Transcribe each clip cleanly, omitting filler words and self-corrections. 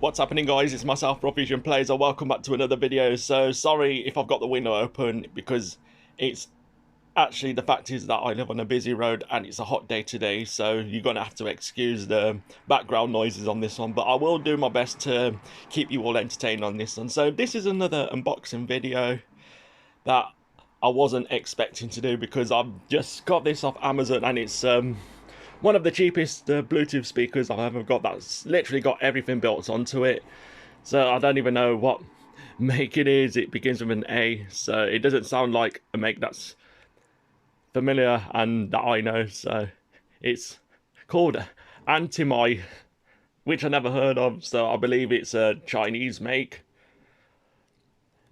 What's happening, guys? It's myself, Vision Plays, and welcome back to another video. So sorry if I've got the window open, because it's actually, the fact is that I live on a busy road and it's a hot day today, so you're gonna have to excuse the background noises on this one, but I will do my best to keep you all entertained on this one. So this is another unboxing video that I wasn't expecting to do, because I've just got this off Amazon, and it's one of the cheapest Bluetooth speakers I've ever got. That's literally got everything built onto it. So I don't even know what make it is. It begins with an A, so it doesn't sound like a make that's familiar and that I know. So it's called Antimi, which I never heard of, so I believe it's a Chinese make.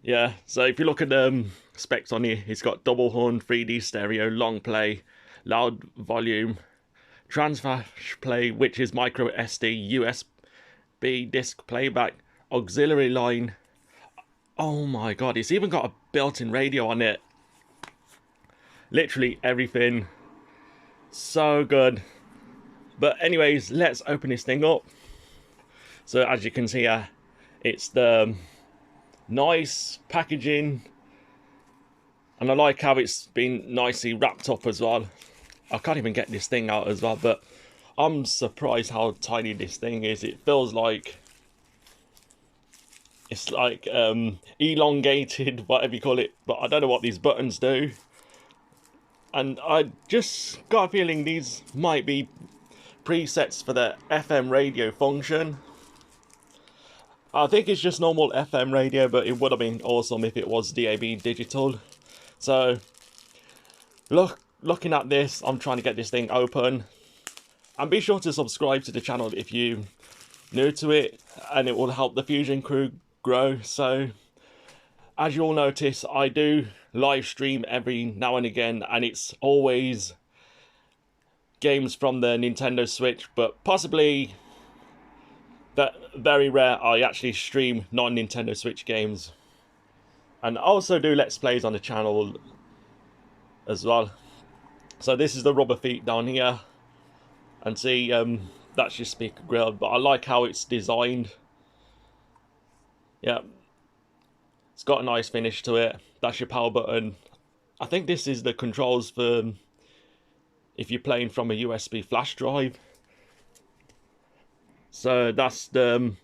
Yeah, so if you look at the specs on here, it's got double horn, 3D stereo, long play, loud volume, transflash play, which is micro SD, USB disc playback, auxiliary line. Oh my god, it's even got a built-in radio on it. Literally everything. So good. But anyways, let's open this thing up. So as you can see here, it's the nice packaging, and I like how it's been nicely wrapped up as well. I can't even get this thing out as well, but I'm surprised how tiny this thing is. It feels like it's like elongated, whatever you call it, but I don't know what these buttons do. And I just got a feeling these might be presets for the FM radio function. I think it's just normal FM radio, but it would have been awesome if it was DAB digital. So looking at this, I'm trying to get this thing open, and be sure to subscribe to the channel if you're new to it, and it will help the Fusion crew grow. So as you'll notice, I do live stream every now and again, and it's always games from the Nintendo Switch, but possibly that very rare I actually stream non-Nintendo Switch games, and also do Let's Plays on the channel as well. So this is the rubber feet down here, and see, that's your speaker grill, but I like how it's designed. Yeah, it's got a nice finish to it. That's your power button. I think this is the controls for if you're playing from a USB flash drive. So that's the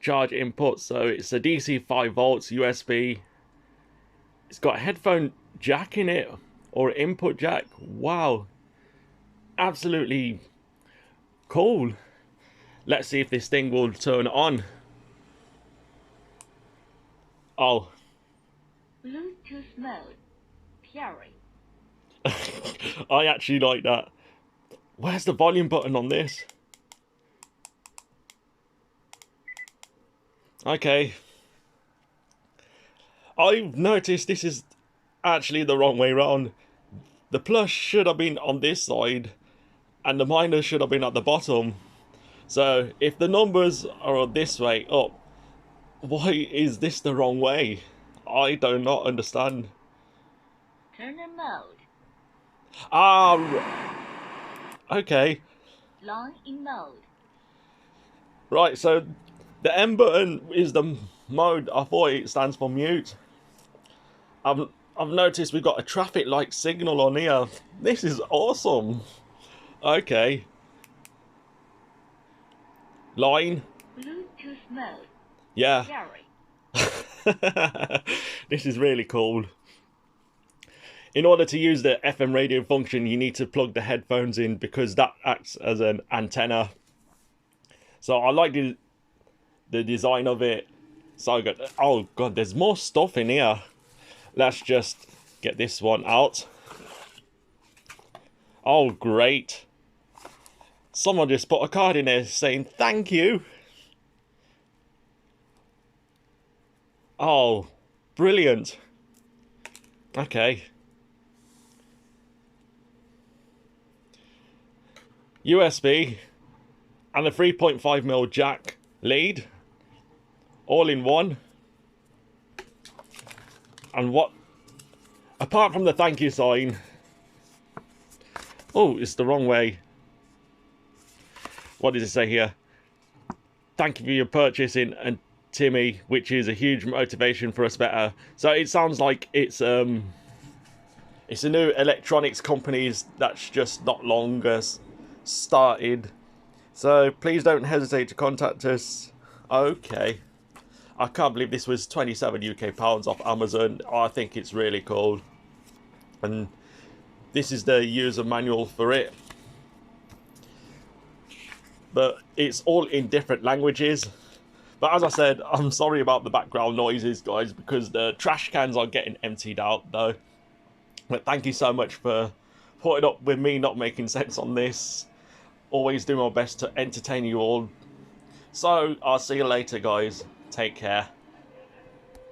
charge input. So it's a DC 5 volts USB. It's got a headphone jack in it, or input jack. Wow, absolutely cool. Let's see if this thing will turn on. Oh, Bluetooth mode, pairing. I actually like that. Where's the volume button on this? Okay, I've noticed this is actually the wrong way around. The plus should have been on this side, and the minus should have been at the bottom. So if the numbers are this way up, why is this the wrong way? I do not understand. Turner mode, Okay. line in mode. Right, so the M button is the mode. I thought it stands for mute. I've noticed we've got a traffic light signal on here. This is awesome. Okay. Line. Bluetooth mode, Yeah. pairing. This is really cool. In order to use the FM radio function, you need to plug the headphones in, because that acts as an antenna. So I like the design of it. So good. Oh god, there's more stuff in here. Let's just get this one out. Oh great. Someone just put a card in there saying thank you. Oh, brilliant. Okay. USB and a 3.5mm jack lead, all in one. And what, apart from the thank you sign, oh, it's the wrong way. What does it say here? thank you for your purchase in Antimi, which is a huge motivation for us better. So it sounds like it's a new electronics company that's just not long started. So please don't hesitate to contact us. Okay. I can't believe this was 27 UK pounds off Amazon. I think it's really cool. And this is the user manual for it. But it's all in different languages. But as I said, I'm sorry about the background noises, guys, because the trash cans are getting emptied out, though. But thank you so much for putting up with me not making sense on this. Always do my best to entertain you all. So, I'll see you later, guys. Take care.